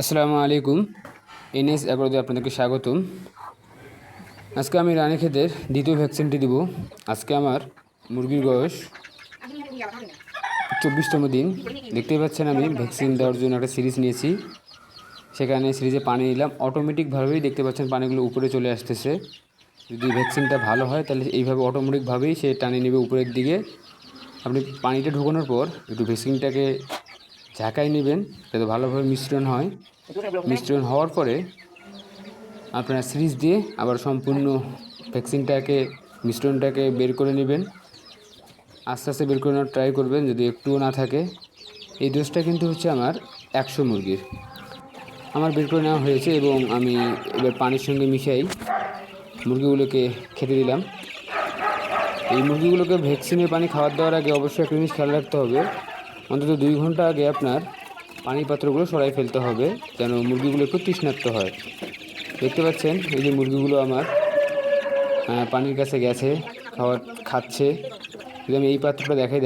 আসসালামু আলাইকুম। এনএস অ্যাগ্রোতে আপনাদেরকে স্বাগতম। আজকে আমি রানীক্ষেতের দ্বিতীয় ভ্যাকসিনটি দিব। আজকে আমার মুরগির বয়স 24তম দিন। দেখতেই পাচ্ছেন আমি ভ্যাকসিন দেওয়ার জন্য একটা সিরিজ নিয়েছি। সেখানে সিরিজে পানি নিলাম, অটোমেটিকভাবেই দেখতে পাচ্ছেন পানিগুলো উপরে চলে আসতেছে। যদি ভ্যাকসিনটা ভালো হয় তাহলে এইভাবে অটোমেটিকভাবেই সে টানে নেবে উপরের দিকে। আপনি পানিটা ঢোকানোর পর একটু ভ্যাকসিনটাকে ঝাঁকায় নেবেন যাতে ভালোভাবে মিশ্রণ হয়। মিশ্রণ হওয়ার পরে আপনারা সিরিজ দিয়ে আবার সম্পূর্ণ ভ্যাকসিনটাকে মিশ্রণটাকে বের করে নেবেন। আস্তে আস্তে বের করে নেওয়ার ট্রাই করবেন যদি একটুও না থাকে। এই ডোজটা কিন্তু হচ্ছে আমার 100 মুরগির। আমার বের করে নেওয়া হয়েছে এবং আমি এবার পানির সঙ্গে মিশাই মুরগিগুলোকে খেতে দিলাম। এই মুরগিগুলোকে ভ্যাকসিনের পানি খাবার দেওয়ার আগে অবশ্যই একটা জিনিস খেয়াল রাখতে হবে, অন্তত 2 ঘন্টা আগে আপনার পানির পাত্রগুলো সরাই ফেলতে হবে যেন মুরগিগুলো একটু তৃষ্ণার্ত হয়। দেখতে পাচ্ছেন এই যে মুরগিগুলো আমার পানির কাছে গেছে, খাচ্ছে। যদি আমি এই পাত্রটা দেখে